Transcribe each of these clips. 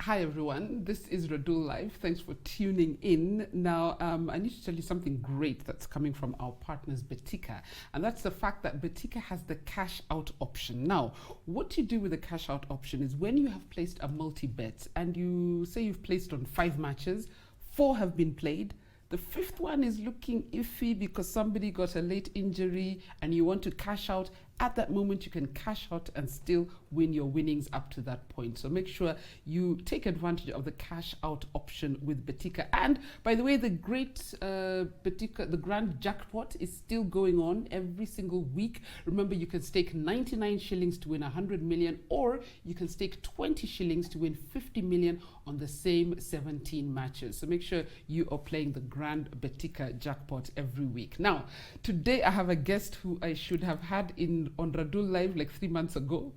Hi everyone, this is Radull Live. Thanks for tuning in. Now, I need to tell you something great that's coming from our partners Betika, and that's the fact that Betika has the cash out option. Now, what you do with the cash out option is when you have placed a multi-bet and you say you've placed on 5 matches, 4 have been played, the 5th one is looking iffy because somebody got a late injury and you want to cash out. At that moment, you can cash out and still win your winnings up to that point. So make sure you take advantage of the cash out option with Betika. And by the way, the great Betika, the grand jackpot is still going on every single week. Remember, you can stake 99 shillings to win 100 million, or you can stake 20 shillings to win 50 million on the same 17 matches. So make sure you are playing the grand Betika jackpot every week. Now, today I have a guest who I should have had on Radull Live like 3 months ago.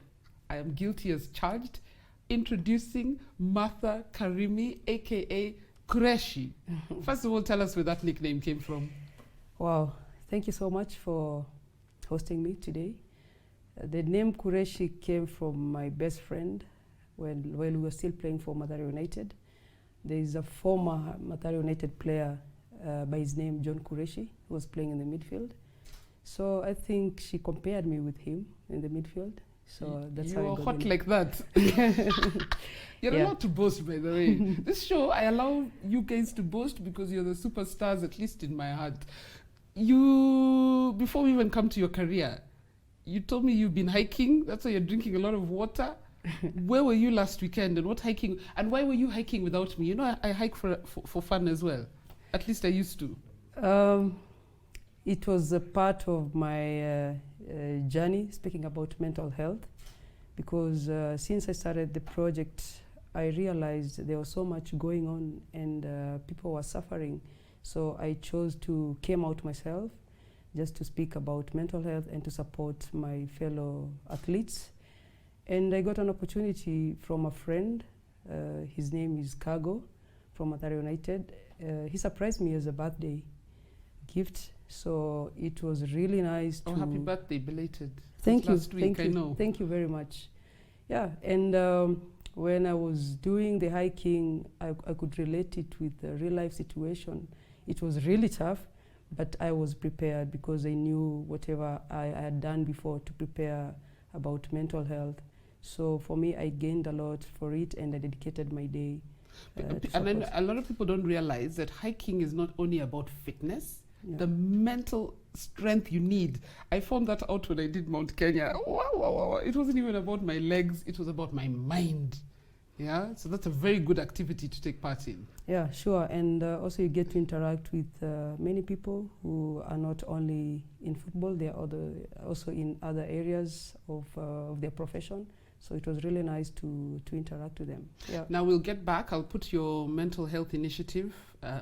I am guilty as charged. Introducing Martha Karimi, aka Kureshi. First of all, tell us where that nickname came from. Wow, thank you so much for hosting me today. The name Kureshi came from my best friend when we were still playing for Mathare United. There is a former Mathare United player by his name John Kureshi, who was playing in the midfield. So I think she compared me with him in the midfield. So that's how I got hot in. like that. You're allowed to boast, by the way. This show, I allow you guys to boast because you're the superstars, at least in my heart. Before we even come to your career, you told me you've been hiking. That's why you're drinking a lot of water. Where were you last weekend and what hiking? And why were you hiking without me? You know, I hike for fun as well. At least I used to. It was a part of my journey, speaking about mental health, because since I started the project, I realized there was so much going on and people were suffering. So I chose to came out myself just to speak about mental health and to support my fellow athletes. And I got an opportunity from a friend. His name is Kaguse from Mathare United. He surprised me as a birthday gift. So it was really nice. Oh, happy birthday, belated. Thank you. Last week, I know. Thank you very much. Yeah, and when I was doing the hiking, I could relate it with the real life situation. It was really tough, but I was prepared because I knew whatever I had done before to prepare about mental health. So for me, I gained a lot for it, and I dedicated my day. And then a lot of people don't realize that hiking is not only about fitness. Yeah. The mental strength you need. I found that out when I did Mount Kenya. Wow. It wasn't even about my legs, it was about my mind. Yeah, so that's a very good activity to take part in. Yeah, sure. And also you get to interact with many people who are not only in football, they are also in other areas of their profession. So it was really nice to interact with them. Yeah. Now we'll get back. I'll put your mental health initiative,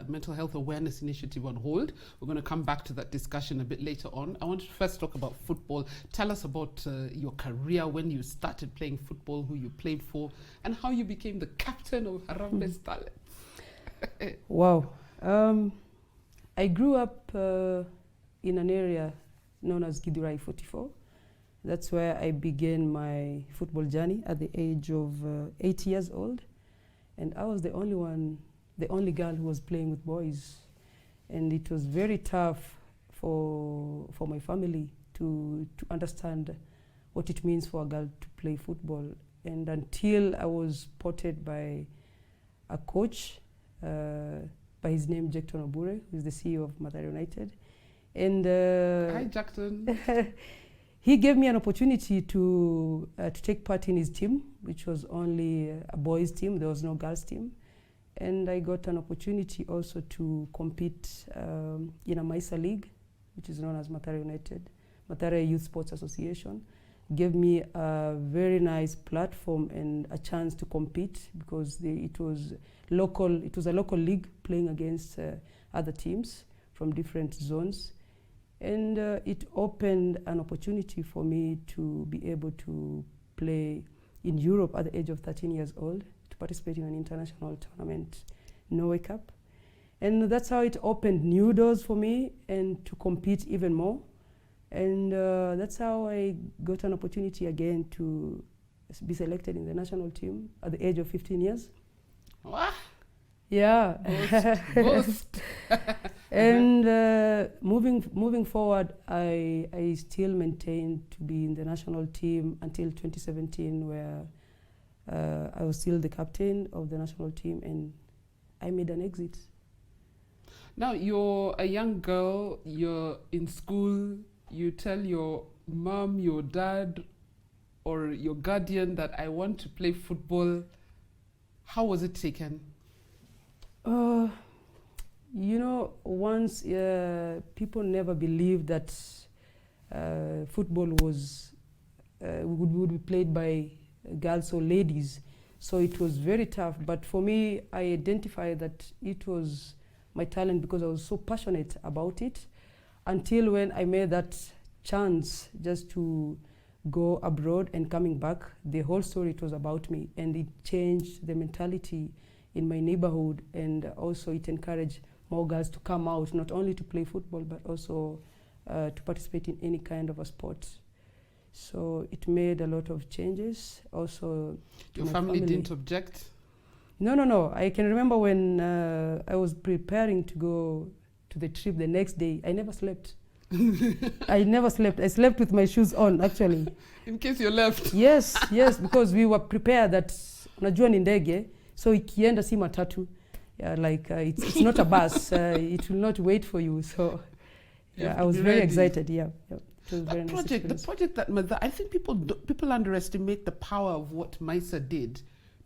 mental health awareness initiative on hold. We're going to come back to that discussion a bit later on. I want to first talk about football. Tell us about your career, when you started playing football, who you played for, and how you became the captain of Harambee Starlets. Wow. I grew up in an area known as Githurai 44. That's where I began my football journey at the age of 8 years old. And I was the only girl who was playing with boys. And it was very tough for my family to understand what it means for a girl to play football. And until I was spotted by a coach, by his name, Jackton Obure, who is the CEO of Mathare United. And hi, Jackton. He gave me an opportunity to take part in his team, which was only a boys' team. There was no girls' team. And I got an opportunity also to compete in a MISA league, which is known as Mathare United, Mathare Youth Sports Association. Gave me a very nice platform and a chance to compete because it was a local league playing against other teams from different zones. And it opened an opportunity for me to be able to play in Europe at the age of 13 years old, to participate in an international tournament, Norway Cup. And that's how it opened new doors for me and to compete even more. And that's how I got an opportunity again to be selected in the national team at the age of 15 years. Wah, Yeah. boast. And moving forward, I still maintained to be in the national team until 2017, where I was still the captain of the national team, and I made an exit. Now, you're a young girl, you're in school, you tell your mom, your dad, or your guardian that I want to play football. How was it taken? You know, once people never believed that football would be played by girls or ladies, so it was very tough. But for me, I identified that it was my talent because I was so passionate about it, until when I made that chance just to go abroad and coming back. The whole story, it was about me, and it changed the mentality in my neighborhood, and also it encouraged more girls to come out, not only to play football, but also to participate in any kind of a sport. So it made a lot of changes. Also, Your family didn't object? No. I can remember when I was preparing to go to the trip the next day, I never slept. I never slept. I slept with my shoes on, actually. In case you left? Yes, because we were prepared that unajua ni ndege, so ikienda si matatu. Yeah, like it's not a bus. It will not wait for you. So yeah, I was very excited. Yeah. It was very nice experience. The project that I think people underestimate the power of what MISA did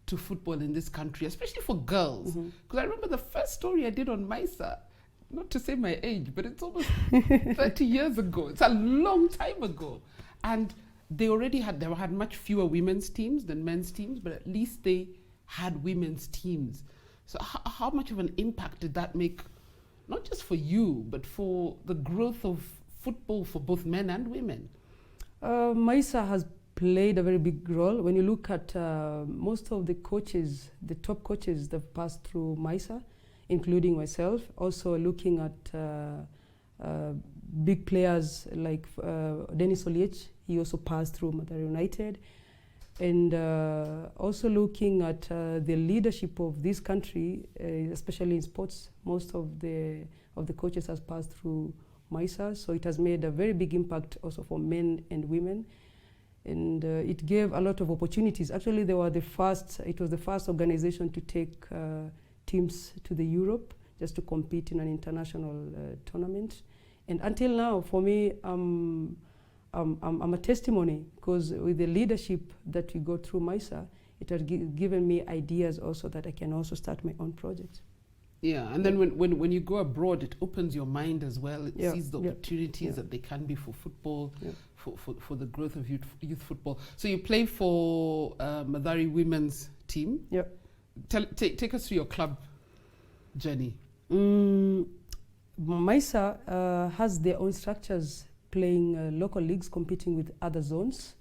to football in this country, especially for girls. Because I remember the first story I did on MISA, not to say my age, but it's almost 30 years ago. It's a long time ago. And they had much fewer women's teams than men's teams, but at least they had women's teams. So how much of an impact did that make, not just for you, but for the growth of football for both men and women? MISA has played a very big role. When you look at most of the coaches, the top coaches that have passed through MISA, including myself, also looking at big players like Dennis Oliech, he also passed through Mathare United. And also looking at the leadership of this country, especially in sports, most of the coaches has passed through MISA, so it has made a very big impact also for men and women. And it gave a lot of opportunities. Actually, it was the first organization to take teams to the Europe just to compete in an international tournament. And until now, for me, I'm a testimony, because with the leadership that we go through MISA, it has given me ideas also that I can also start my own project. Yeah, and then when you go abroad, it opens your mind as well. It sees the opportunities that they can be for football, for the growth of youth football. So you play for Mathare women's team. Yeah. Take us through your club journey. MISA has their own structures, playing local leagues, competing with other zones,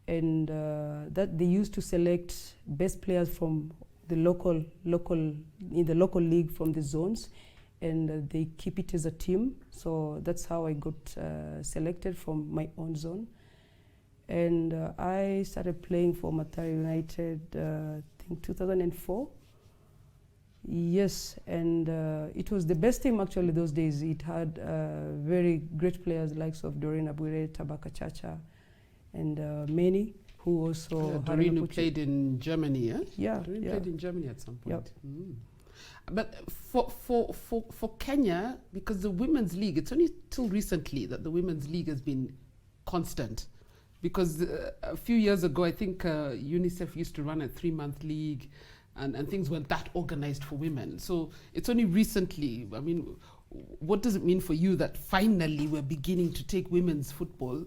and that they used to select best players from the local league from the zones, and they keep it as a team. So that's how I got selected from my own zone, and I started playing for Mathare United I think 2004. Yes, and it was the best team actually those days. It had very great players likes of Doreen Abwire, Tabaka Chacha, and many who also Doreen, who played in Germany, eh? Yeah, Doreen played in Germany at some point. Yep. But for Kenya, because the women's league, it's only till recently that the women's league has been constant. Because a few years ago, I think UNICEF used to run a 3-month league, and things weren't that organized for women. So it's only recently, I mean, what does it mean for you that finally we're beginning to take women's football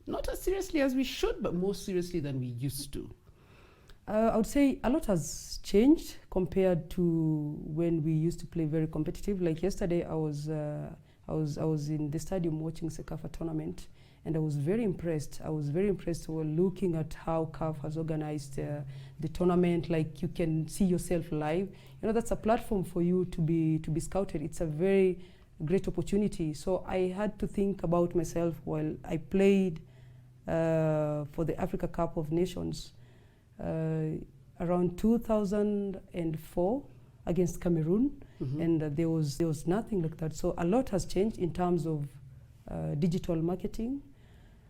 not as seriously as we should, but more seriously than we used to? I would say a lot has changed compared to when we used to play very competitive. Like yesterday, I was in the stadium watching Sekafa tournament, and I was very impressed. I was very impressed looking at how CAF has organized the tournament. Like, you can see yourself live. You know, that's a platform for you to be scouted. It's a very great opportunity. So I had to think about myself while I played for the Africa Cup of Nations. around 2004 against Cameroon, and there was nothing like that. So a lot has changed in terms of digital marketing.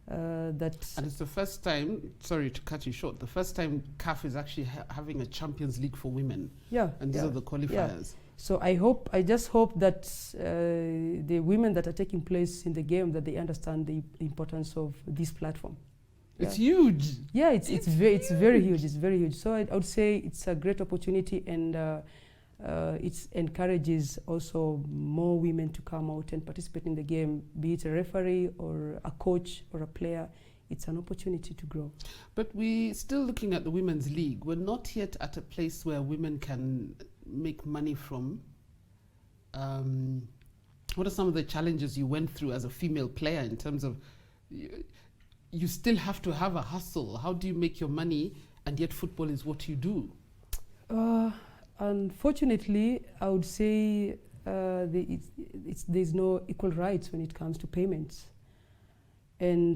And it's the first time, sorry to cut you short, the first time CAF is actually having a Champions League for women. Yeah. And these are the qualifiers. Yeah. So I just hope that the women that are taking place in the game, that they understand the importance of this platform. It's huge. Yeah, it's very huge. It's very huge. So I would say it's a great opportunity, and it encourages also more women to come out and participate in the game, be it a referee or a coach or a player. It's an opportunity to grow. But we're still looking at the Women's League. We're not yet at a place where women can make money from. What are some of the challenges you went through as a female player in terms of you still have to have a hustle? How do you make your money, and yet football is what you do? Unfortunately, I would say there's no equal rights when it comes to payments. And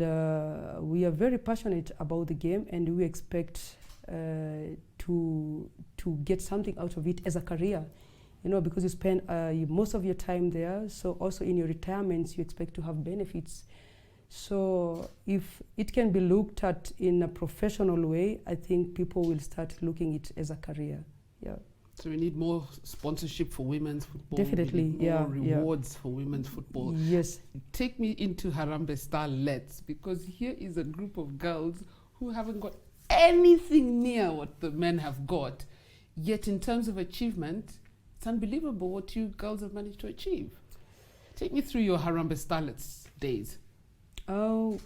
we are very passionate about the game, and we expect to get something out of it as a career, because you spend most of your time there. So also in your retirements, you expect to have benefits. So if it can be looked at in a professional way, I think people will start looking at it as a career. Yeah. So we need more sponsorship for women's football. Definitely, we need more rewards for women's football. Yes. Take me into Harambee Starlets, because here is a group of girls who haven't got anything near what the men have got. Yet in terms of achievement, it's unbelievable what you girls have managed to achieve. Take me through your Harambee Starlets days. Oh,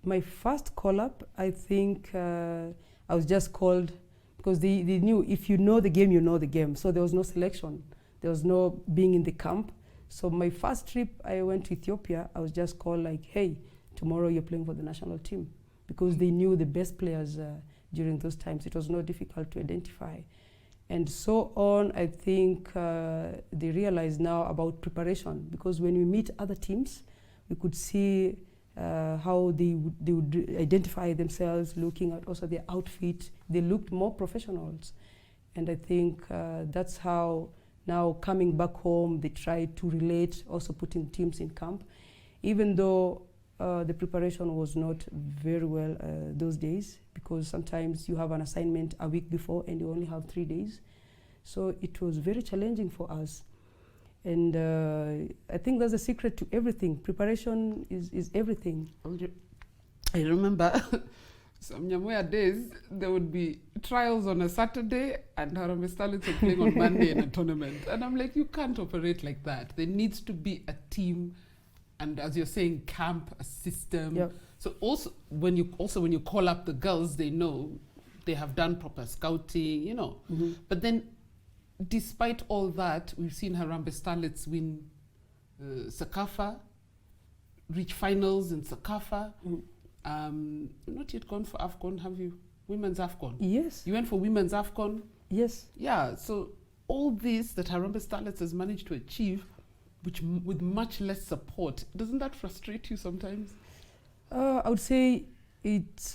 my first call-up, I think I was just called because they knew if you know the game, you know the game. So there was no selection. There was no being in the camp. So my first trip, I went to Ethiopia. I was just called like, hey, tomorrow you're playing for the national team. Because they knew the best players during those times. It was not difficult to identify. And so on, I think they realize now about preparation. Because when we meet other teams, we could see how they would identify themselves, looking at also their outfit. They looked more professionals. And I think that's how now coming back home, they try to relate, also putting teams in camp. Even though the preparation was not very well those days, because sometimes you have an assignment a week before and you only have 3 days. So it was very challenging for us. And I think that's the secret to everything. Preparation is everything. I remember some Nyamoya days, there would be trials on a Saturday and Harambee Starlets were playing on Monday in a tournament. And I'm like, you can't operate like that. There needs to be a team, and as you're saying, camp, a system. Yep. So also when you call up the girls, they know they have done proper scouting, Mm-hmm. But then despite all that, we've seen Harambee Starlets win Sakafa, reach finals in Sakafa. Mm-hmm. Not yet gone for AFCON, have you? Women's AFCON. Yes. You went for women's AFCON? Yes. Yeah, so all this that Harambee Starlets has managed to achieve, which with much less support, doesn't that frustrate you sometimes? I would say it's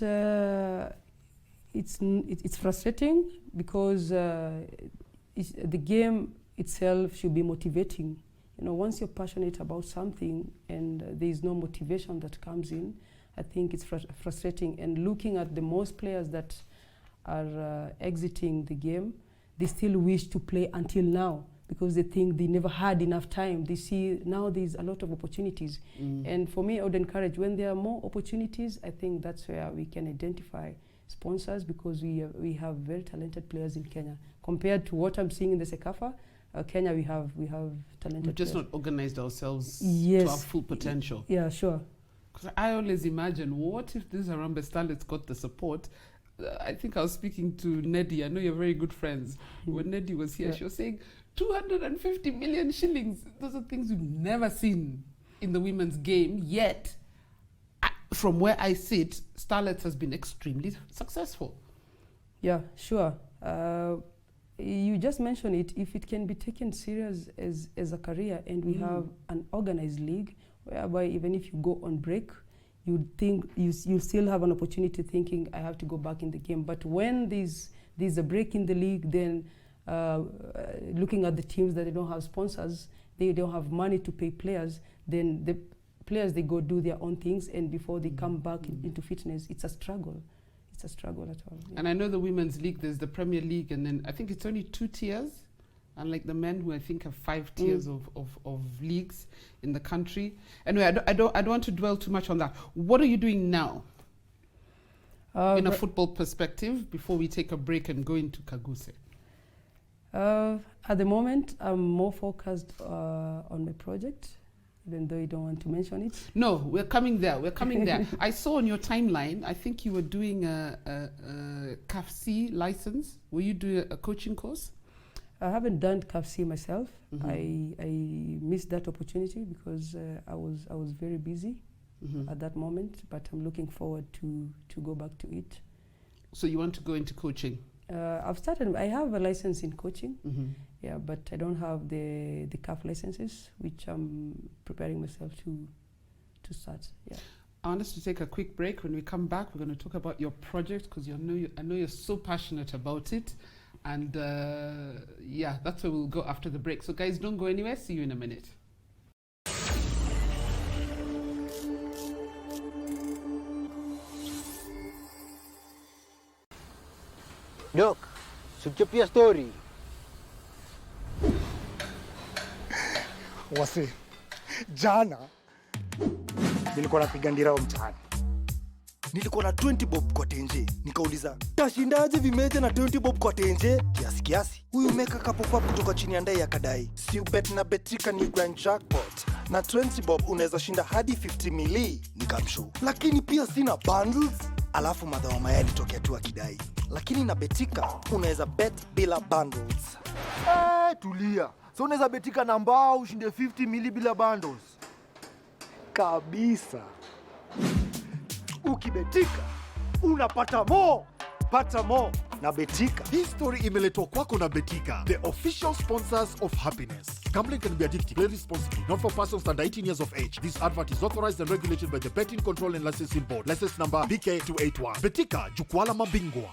frustrating because the game itself should be motivating. Once you're passionate about something and there is no motivation that comes in, I think it's frustrating. And looking at the most players that are exiting the game, they still wish to play until now because they think they never had enough time. They see now there's a lot of opportunities. And for me, I would encourage when there are more opportunities, I think that's where we can identify sponsors, because we have very talented players in Kenya. Compared to what I'm seeing in the Sekafa, Kenya, we have talented We've just players. not organized ourselves Yes. to our full potential. Yeah, sure. Because I always imagine, what if this Harambee Starlets got the support? I think I was speaking to Neddy. I know you're very good friends. When Neddy was here, she was saying 250 million shillings. Those are things we've never seen in the women's game. Yet, from where I sit, Starlets has been extremely successful. Yeah, sure. You just mentioned it. If it can be taken serious as a career, and we have an organized league, whereby even if you go on break, you think you still have an opportunity thinking I have to go back in the game. But when there's a break in the league, then looking at the teams that they don't have sponsors, they don't have money to pay players, then the players, they go do their own things, and before they come back into fitness, it's a struggle. It's a struggle at all. Yeah. And I know the women's league, there's the Premier League, and then I think it's only 2 tiers, unlike the men, who I think have 5 tiers of leagues in the country. Anyway, I don't want to dwell too much on that. What are you doing now in a football perspective before we take a break and go into Kaguse? At the moment, I'm more focused on my project, even though you don't want to mention it. No, we're coming there. We're coming there. I saw on your timeline, I think you were doing a CAFC license. Were you doing a coaching course? I haven't done CAFC myself. I missed that opportunity because I was very busy at that moment, but I'm looking forward to go back to it. So you want to go into coaching? I have a license in coaching, yeah, but I don't have the CAF licenses, which I'm preparing myself to start. Yeah. I want us to take a quick break. When we come back, we're going to talk about your project, because I know you're so passionate about it, and yeah, that's where we'll go after the break. So guys, don't go anywhere. See you in a minute. Doc, suchapia story. Wase, jana nilikuwa napiga ndirao mtaani. Nilikuwa na 20 bob kwa tenje. Nikauliza, tashindaje vimeja na 20 bob kwa tenje? Kiasi kiasi. Huyu meka kapopap kutoka chini ya ndai akadai, si ubet na Betika ni grand jackpot, na 20 bob unaweza shinda hadi 50 mili. Nikamshow, lakini pia sina bundles. Alafu madhawa mayai litokea tu akidai, lakini na Betika unaweza bet bila bundles. Tulia. So unaweza betika na mbao ushinde 50 mili bila bundles. Kabisa. Ukibetika unapata more. Pata more Na Betika. Hii story imeletwa kwako na Betika, the official sponsors of happiness. Gambling can be addictive. Play responsibly. Not for persons under 18 years of age. This advert is authorized and regulated by the Betting Control and Licensing Board. License number BK281. Betika, jukwaa la mabingwa.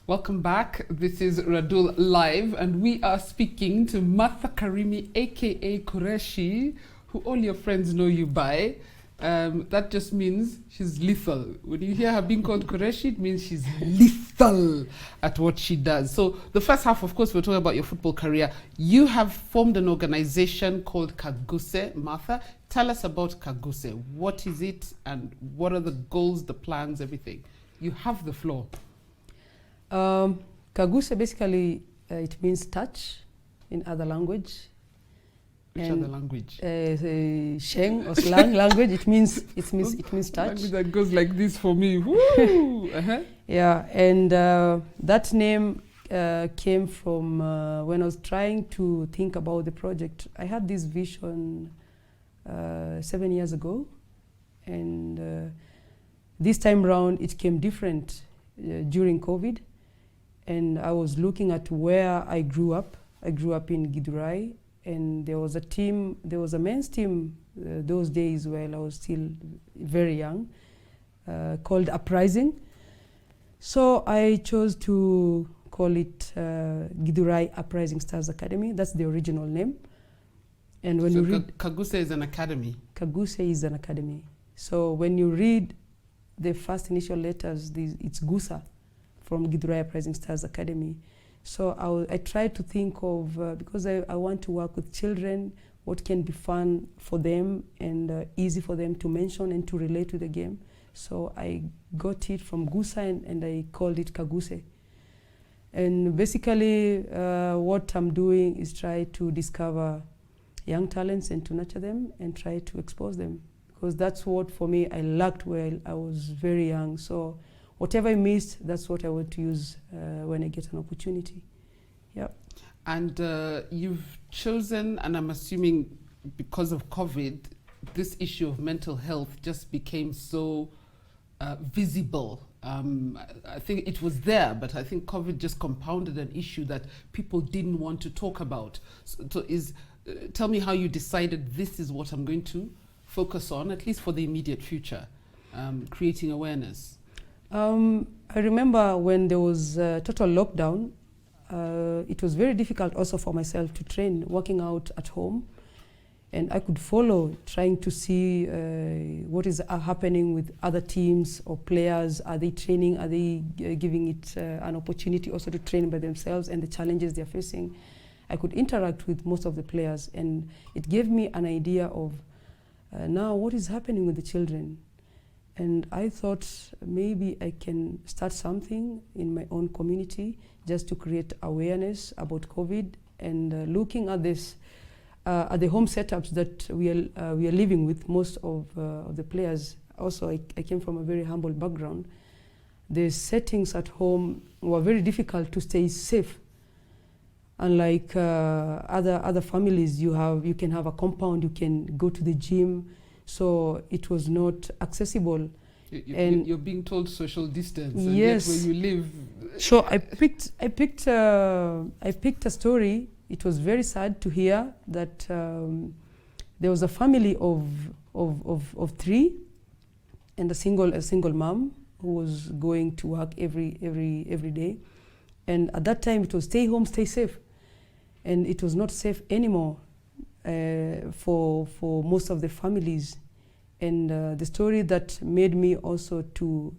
Welcome back. This is Radull Live, and we are speaking to Martha Karimi, aka Kureshi, who all your friends know you by. That just means she's lethal. When you hear her being called Kureshi, it means she's lethal at what she does. So the first half, of course, we're talking about your football career. You have formed an organization called Kaguse. Martha, tell us about Kaguse. What is it, and what are the goals, the plans, everything? You have the floor. Kaguse, basically, it means touch in other language. Which other language? Sheng or slang language. It means touch. Language that goes like this for me. Woo! Yeah, and that name came from when I was trying to think about the project. I had this vision 7 years ago, and this time round it came different during COVID. And I was looking at where I grew up. I grew up in Githurai, and there was a men's team those days while I was still very young, called Uprising. So I chose to call it Githurai Uprising Stars Academy. That's the original name. And when you read, Kaguse is an academy. Kaguse is an academy. So when you read the first initial letters, it's Gusa, from Githurai Uprising Stars Academy. So I tried to think of, because I want to work with children, what can be fun for them and easy for them to mention and to relate to the game. So I got it from Gusa and I called it Kaguse. And basically what I'm doing is try to discover young talents and to nurture them and try to expose them. Because that's what, for me, I lacked while I was very young. So whatever I missed, that's what I want to use when I get an opportunity. Yeah. And you've chosen, and I'm assuming because of COVID, this issue of mental health just became so visible. I think it was there, but I think COVID just compounded an issue that people didn't want to talk about. So tell me how you decided this is what I'm going to focus on, at least for the immediate future, creating awareness. I remember when there was total lockdown, it was very difficult also for myself to train, working out at home. And I could follow, trying to see what is happening with other teams or players. Are they training? Are they giving it an opportunity also to train by themselves and the challenges they're facing? I could interact with most of the players, and it gave me an idea of now what is happening with the children. And I thought maybe I can start something in my own community just to create awareness about COVID, and looking at this, at the home setups that we are living with, most of the players. Also, I came from a very humble background. The settings at home were very difficult to stay safe. Unlike other families, you can have a compound, you can go to the gym, so it was not accessible. You're being told social distance, and yes, yet where you live. So I picked a story. It was very sad to hear that there was a family of three, and a single mom who was going to work every day. And at that time, it was stay home, stay safe, and it was not safe anymore for most of the families. And the story that made me also to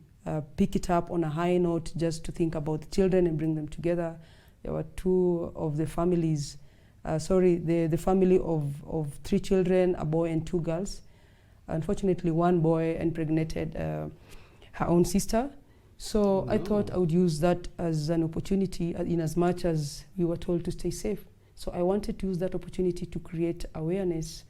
pick it up on a high note, just to think about the children and bring them together. There were two of the families, the family of three children, a boy and two girls. Unfortunately, one boy impregnated her own sister. So I thought I would use that as an opportunity, in as much as we were told to stay safe. So I wanted to use that opportunity to create awareness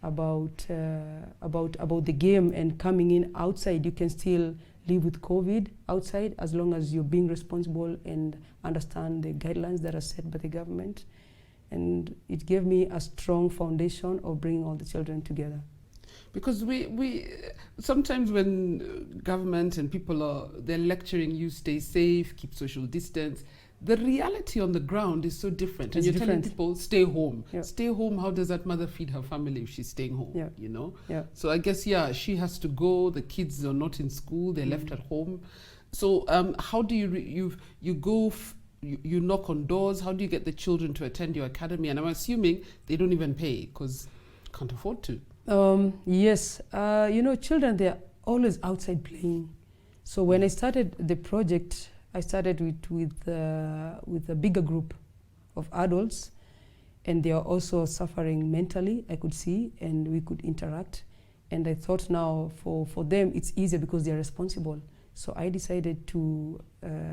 about the game, and coming in outside. You can still live with COVID outside as long as you're being responsible and understand the guidelines that are set by the government. And it gave me a strong foundation of bringing all the children together. Because we sometimes when government and people they're lecturing you, stay safe, keep social distance, the reality on the ground is so different. And you're telling people, stay home. Yeah. Stay home, how does that mother feed her family if she's staying home? Yeah. You know? Yeah. So I guess, she has to go, the kids are not in school, they're left at home. So how do you go, you knock on doors, how do you get the children to attend your academy? And I'm assuming they don't even pay, because can't afford to. Yes, children, they're always outside playing. So when I started the project, I started with a bigger group of adults, and they are also suffering mentally, I could see, and we could interact. And I thought now for them it's easier because they're responsible. So I decided to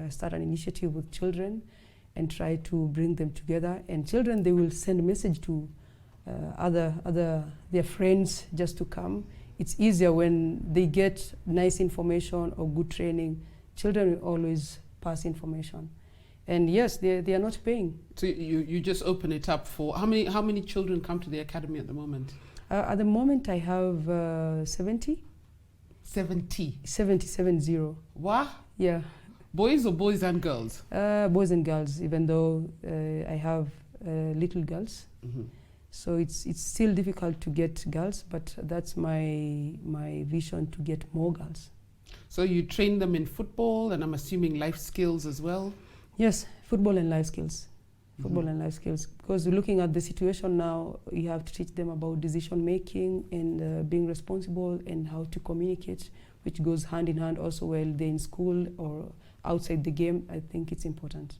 start an initiative with children and try to bring them together. And children, they will send a message to their friends just to come. It's easier when they get nice information or good training. Children will always pass information. And yes, they are not paying. So you just open it up for, how many children come to the academy at the moment? At the moment I have 70. 70? 70. Wow. Yeah. Boys or boys and girls? Boys and girls, even though I have little girls. Mm-hmm. So it's still difficult to get girls, but that's my vision, to get more girls. So you train them in football, and I'm assuming life skills as well? Yes, football and life skills. Football and life skills. Because looking at the situation now, you have to teach them about decision making and being responsible and how to communicate, which goes hand in hand also while they're in school or outside the game. I think it's important.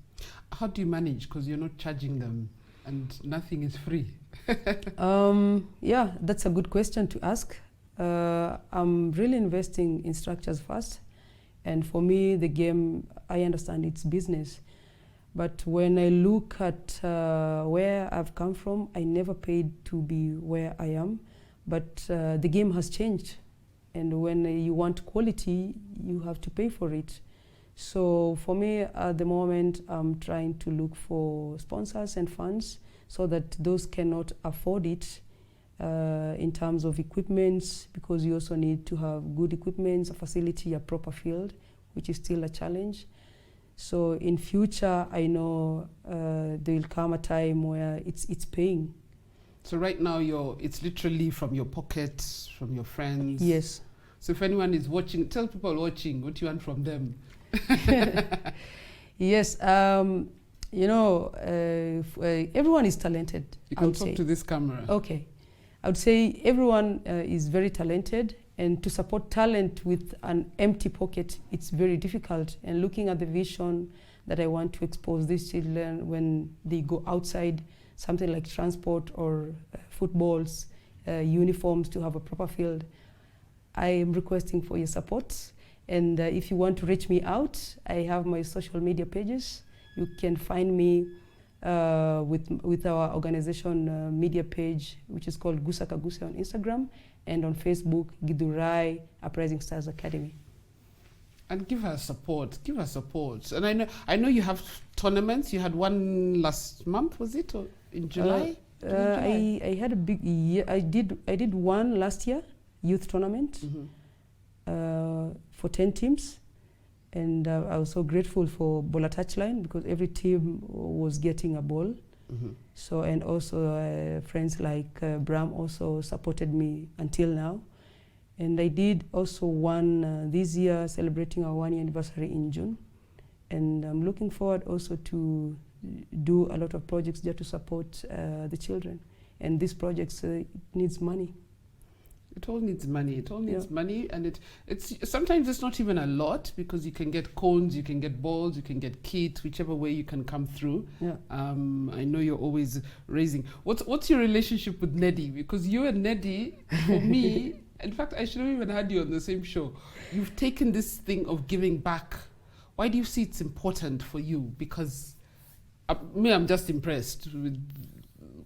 How do you manage? Because you're not charging them and nothing is free. Yeah, that's a good question to ask. I'm really investing in structures first. And for me, the game, I understand it's business. But when I look at where I've come from, I never paid to be where I am. But the game has changed. And when you want quality, you have to pay for it. So for me, at the moment, I'm trying to look for sponsors and funds so that those cannot afford it in terms of equipment, because you also need to have good equipment, a facility, a proper field, which is still a challenge. So in future, I know there will come a time where it's paying. So right now, it's literally from your pocket, from your friends. Yes. So if anyone is watching, tell people watching what you want from them. Yes, you know, everyone is talented. You can talk to this camera. Okay. I would say everyone is very talented, and to support talent with an empty pocket, it's very difficult. And looking at the vision that I want to expose these children when they go outside, something like transport or footballs, uniforms to have a proper field, I am requesting for your support. And if you want to reach me out, I have my social media pages. You can find me with our organization media page, which is called Kaguse on Instagram, and on Facebook, Githurai Uprising Stars Academy. And give her support. Give her support. And I know you have tournaments. You had one last month, was it, or in July? I had a big year. I did one last year, youth tournament, for 10 teams. And I was so grateful for Bola Touchline, because every team was getting a ball. So, and also friends like Bram also supported me until now. And I did also one this year, celebrating our 1-year anniversary in June. And I'm looking forward also to do a lot of projects there to support the children. And these projects, it needs money. It all needs money. It all needs money, and it's sometimes it's not even a lot, because you can get cones, you can get balls, you can get kit, whichever way you can come through. Yeah. I know you're always raising. What's your relationship with Neddy? Because you and Neddy, for me, in fact, I should have even had you on the same show. You've taken this thing of giving back. Why do you see it's important for you? Because I'm just impressed with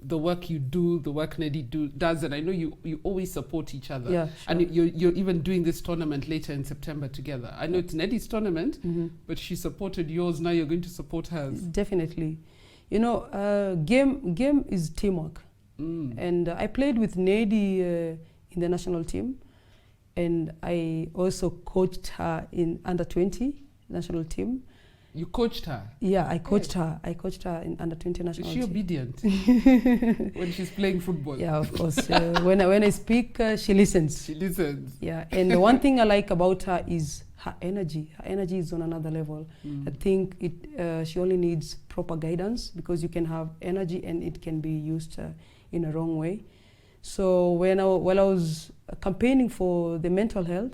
the work you do, the work Neddy does, and I know you always support each other. Yeah, sure. And you're even doing this tournament later in September together. I know it's Neddy's tournament, but she supported yours. Now you're going to support hers. Definitely. You know, game is teamwork. And I played with Neddy in the national team, and I also coached her in under-20 national team. You coached her? Yeah, I coached her. I coached her in under-20 national team. Is she obedient when she's playing football? Yeah, of course. When I speak, she listens. She listens. Yeah, and the one thing I like about her is her energy. Her energy is on another level. I think she only needs proper guidance, because you can have energy and it can be used in a wrong way. So while I was campaigning for the mental health,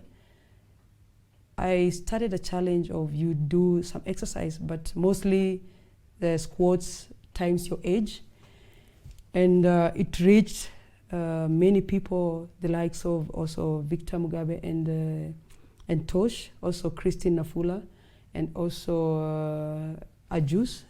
I started a challenge of you do some exercise, but mostly the squats times your age. And it reached many people, the likes of also Victor Mugabe and Tosh, also Christine Nafula, and also Ajus,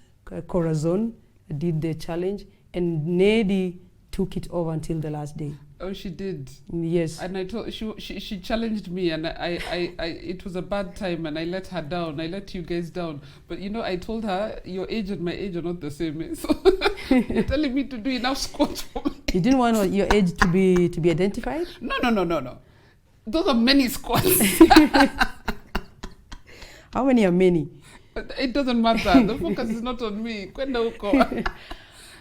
Corazon did the challenge, and Neddy took it over until the last day. Oh, she did. Yes. And I told she challenged me, and I it was a bad time, and I let her down. I let you guys down. But you know, I told her your age and my age are not the same. Eh? So you're telling me to do enough squats for me. You didn't want your age to be identified? No. Those are many squats. How many are many? It doesn't matter. The focus is not on me. Okay.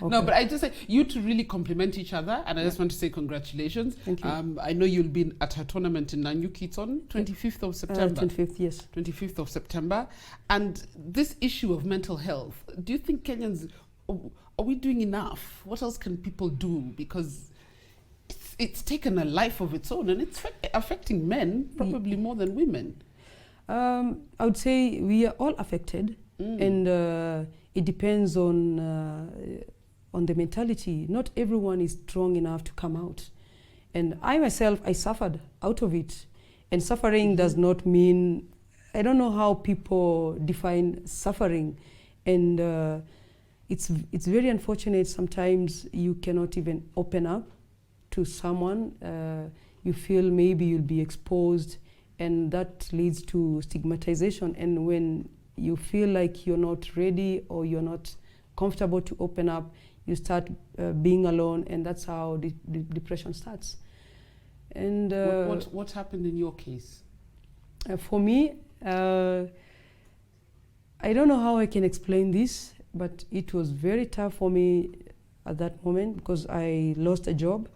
No, but I just say you two really complement each other, and I just want to say congratulations. Thank you. I know you'll be at her tournament in Nanyuki. It's on 25th of September. 25th, yes. 25th of September. And this issue of mental health, do you think Kenyans, are we doing enough? What else can people do? Because it's taken a life of its own, and it's affecting men probably more than women. I would say we are all affected, and it depends on the mentality. Not everyone is strong enough to come out. And I myself, I suffered out of it. And suffering does not mean, I don't know how people define suffering. And it's very unfortunate. Sometimes you cannot even open up to someone. You feel maybe you'll be exposed, and that leads to stigmatization. And when you feel like you're not ready or you're not comfortable to open up, you start being alone, and that's how the depression starts. And what happened in your case? For me, I don't know how I can explain this, but it was very tough for me at that moment because I lost a job,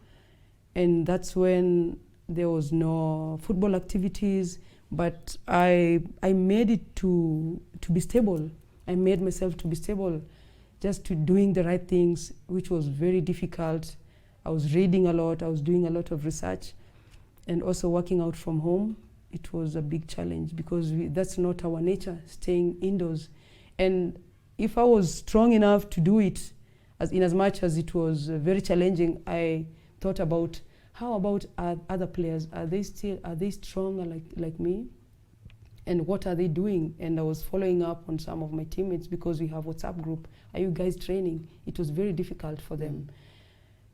and that's when there was no football activities. But I made it to be stable. I made myself to be stable, just to doing the right things, which was very difficult. I was reading a lot. I was doing a lot of research, and also working out from home. It was a big challenge because that's not our nature, staying indoors. And if I was strong enough to do it, as much as it was very challenging, I thought about how about other players? Are they strong like me? And what are they doing? And I was following up on some of my teammates because we have WhatsApp group. Are you guys training? It was very difficult for them.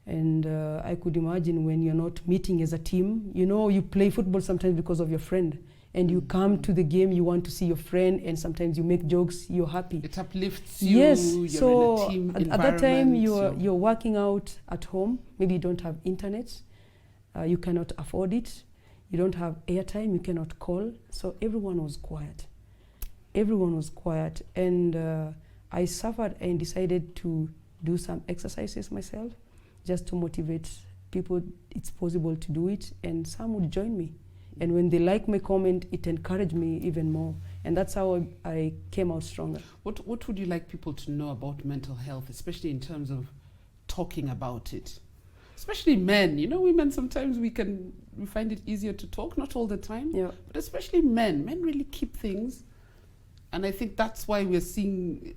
And I could imagine when you're not meeting as a team, you play football sometimes because of your friend. And you come to the game, you want to see your friend, and sometimes you make jokes, you're happy. It uplifts you. Yes, you're so in a team at that time environment, you're working out at home. Maybe you don't have internet, you cannot afford it. You don't have airtime, you cannot call. So everyone was quiet. Everyone was quiet, and I suffered and decided to do some exercises myself, just to motivate people. It's possible to do it, and some would join me. And when they like my comment, it encouraged me even more. And that's how I came out stronger. What would you like people to know about mental health, especially in terms of talking about it? Especially men. Women sometimes we find it easier to talk, not all the time. Yeah. But especially men. Men really keep things. And I think that's why we're seeing...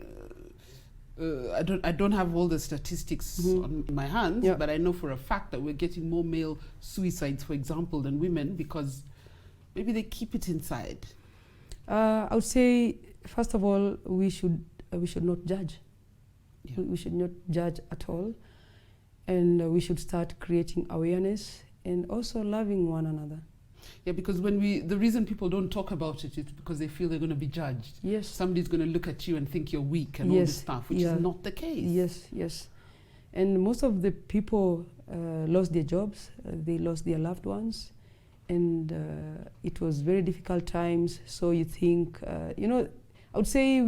I don't have all the statistics on my hands, Yeah. but I know for a fact that we're getting more male suicides, for example, than women because maybe they keep it inside. I would say, first of all, we should not judge. Yeah. We should not judge at all, and we should start creating awareness and also loving one another. Yeah, because the reason people don't talk about it is because they feel they're going to be judged. Yes. Somebody's going to look at you and think you're weak and all this stuff, which is not the case. Yes. And most of the people lost their jobs, they lost their loved ones, and it was very difficult times. So you think, I would say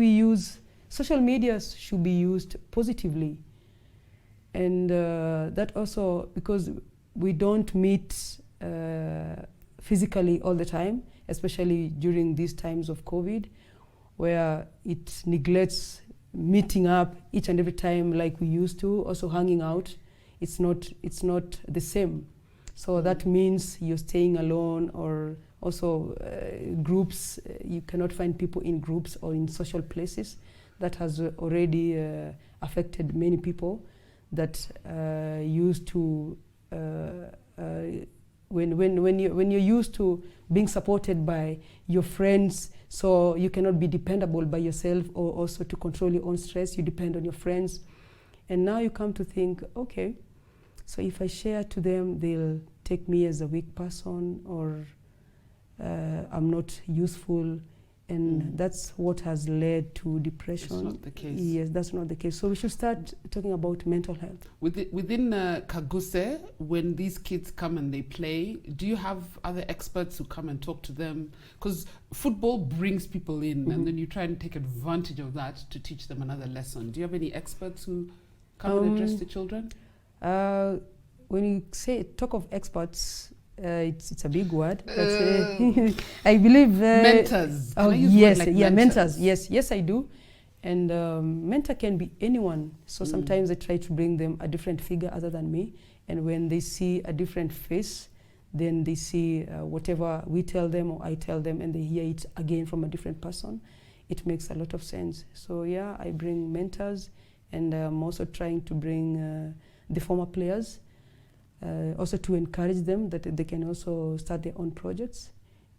social media should be used positively. And that also, because we don't meet physically all the time, especially during these times of COVID, where it neglects meeting up each and every time like we used to, also hanging out. It's not the same. So that means you're staying alone, or also groups, you cannot find people in groups or in social places. That has already affected many people that used to when you're used to being supported by your friends, so you cannot be dependable by yourself, or also to control your own stress, you depend on your friends. And now you come to think, okay, so if I share to them, they'll take me as a weak person, or I'm not useful. And that's what has led to depression. It's not the case. Yes, that's not the case. So we should start talking about mental health. Within Kaguse, when these kids come and they play, do you have other experts who come and talk to them? Because football brings people in, and then you try and take advantage of that to teach them another lesson. Do you have any experts who come and address the children? When you talk of experts, it's a big word. But, I believe mentors. Oh Can I use yes, word like mentors. Yes, I do. And mentor can be anyone. So sometimes I try to bring them a different figure other than me. And when they see a different face, then they see whatever we tell them or I tell them, and they hear it again from a different person. It makes a lot of sense. So yeah, I bring mentors, and I'm also trying to bring the former players. Also to encourage them that they can also start their own projects,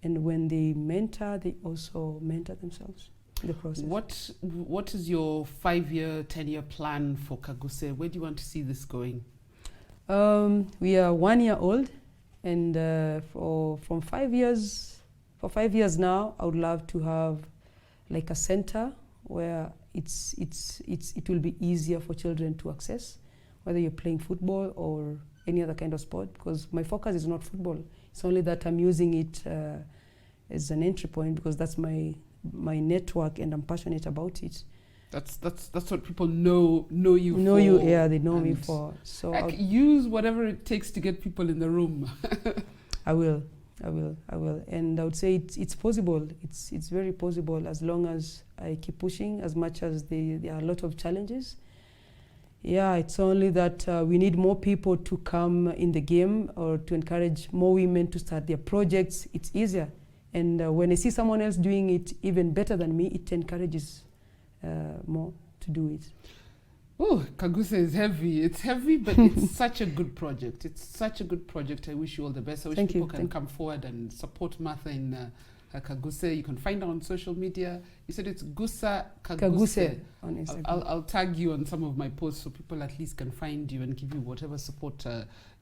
and when they mentor, they also mentor themselves in the process. What is your 5-year, 10-year plan for Kaguse? Where do you want to see this going? We are 1 year old, and for 5 years now, I would love to have like a center where it will be easier for children to access, whether you're playing football or any other kind of sport, because my focus is not football. It's only that I'm using it as an entry point because that's my network and I'm passionate about it. That's what people know you Know for. you, yeah, they know me for. So like, use whatever it takes to get people in the room. I will, and I would say it's possible. It's very possible as long as I keep pushing. As much as there are a lot of challenges. Yeah, it's only that we need more people to come in the game or to encourage more women to start their projects. It's easier, and when I see someone else doing it even better than me, it encourages more to do it. Oh, Kaguse is heavy. It's heavy, but it's such a good project. It's such a good project. I wish you all the best. I wish people can come forward and support Martha in Kaguse. You can find her on social media. You said it's Gusa Kaguse. On Instagram. I'll tag you on some of my posts so people at least can find you and give you whatever support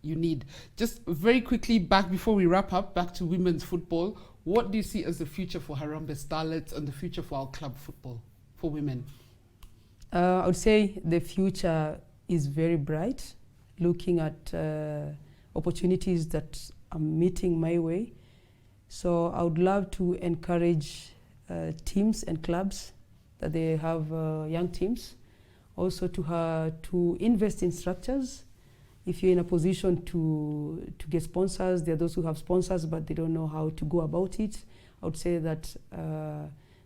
you need. Just very quickly, back before we wrap up, back to women's football. What do you see as the future for Harambee Starlets and the future for our club football for women? I would say the future is very bright, looking at opportunities that are meeting my way. So I would love to encourage teams and clubs that they have young teams, also to invest in structures. If you're in a position to get sponsors, there are those who have sponsors but they don't know how to go about it. I would say that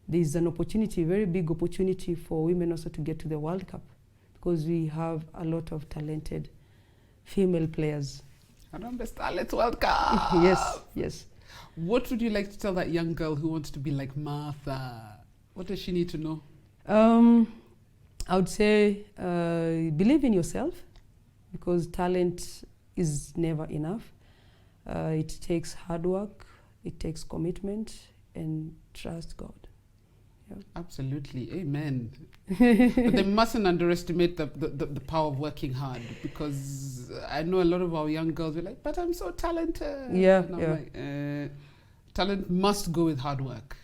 there's an opportunity, very big opportunity for women also to get to the World Cup because we have a lot of talented female players. Harambee Starlets World Cup! Yes. What would you like to tell that young girl who wants to be like Martha? What does she need to know? I would say believe in yourself because talent is never enough. It takes hard work, it takes commitment, and trust God. Yeah. Absolutely, amen. But they mustn't underestimate the power of working hard because I know a lot of our young girls are like, but I'm so talented. Yeah. Like, talent must go with hard work.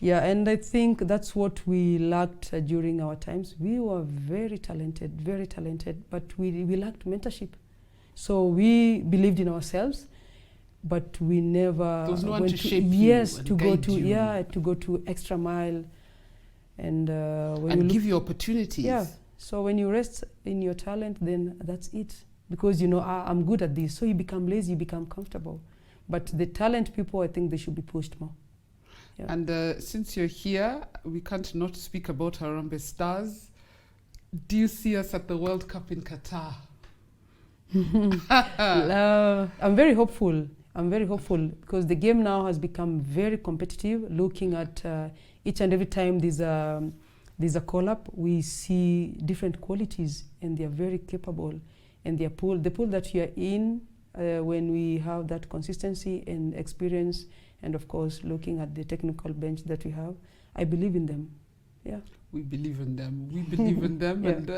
Yeah, and I think that's what we lacked during our times. We were very talented, but we lacked mentorship. So we believed in ourselves, but we never there was no one went to shape yes, you to go guide to you. yeah, to go to extra mile, and give you opportunities. Yeah. So when you rest in your talent, then that's it. Because you know I'm good at this, so you become lazy, you become comfortable. But the talent people, I think they should be pushed more. Yeah. And since you're here, we can't not speak about Harambee Stars. Do you see us at the World Cup in Qatar? I'm very hopeful. Because the game now has become very competitive. Looking at each and every time there's a call-up, we see different qualities, and they are very capable. And the pool that you are in, when we have that consistency and experience, and of course looking at the technical bench that we have, I believe in them. Yeah. We believe in them. Yeah. And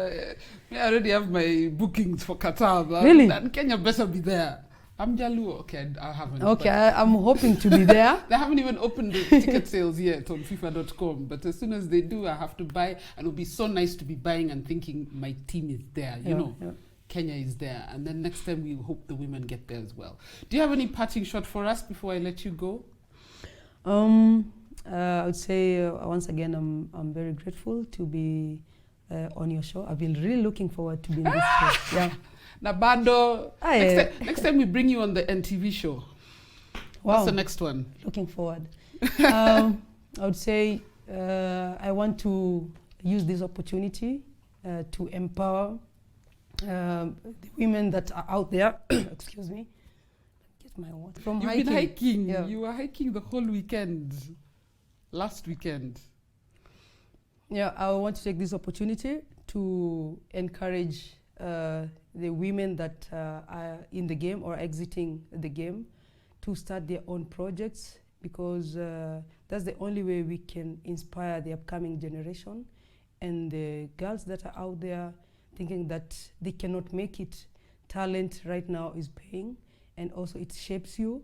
I already have my bookings for Qatar. Really? And Kenya better be there. I'm Jalu. Okay, I haven't. Okay, I'm hoping to be there. They haven't even opened the ticket sales yet on FIFA.com. But as soon as they do, I have to buy. And it'll be so nice to be buying and thinking my team is there. You know, Kenya is there. And then next time we hope the women get there as well. Do you have any parting shot for us before I let you go? I would say once again, I'm very grateful to be on your show. I've been really looking forward to being on this show. Yeah. Nabando. Next time we bring you on the NTV show. Wow. What's the next one? Looking forward. I would say I want to use this opportunity to empower the women that are out there. Excuse me. Get my water. From You've hiking. been hiking. Yeah. You were hiking the whole weekend. Last weekend. Yeah, I want to take this opportunity to encourage the women that are in the game or exiting the game to start their own projects, because that's the only way we can inspire the upcoming generation. And the girls that are out there thinking that they cannot make it, talent right now is paying, and also it shapes you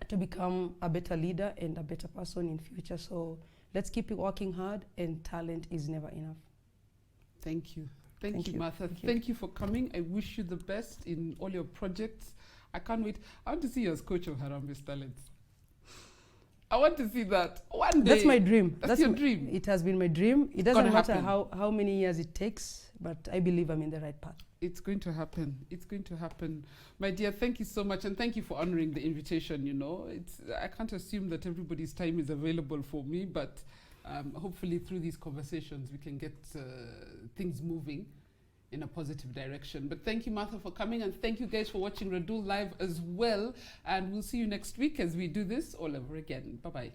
to become a better leader and a better person in future. So let's keep working hard, and talent is never enough. Thank you. Thank Thank you, you. Martha. Thank you. Thank you for coming. I wish you the best in all your projects. I can't wait. I want to see you as coach of Harambee Starlets. I want to see that one day. That's my dream. That's your dream. It has been my dream. It Gonna doesn't matter happen. how many years it takes, but I believe I'm in the right path. It's going to happen. It's going to happen. My dear, thank you so much. And thank you for honoring the invitation. You know, I can't assume that everybody's time is available for me, but hopefully through these conversations, we can get things moving in a positive direction. But thank you, Martha, for coming. And thank you guys for watching Radull Live as well. And we'll see you next week as we do this all over again. Bye-bye.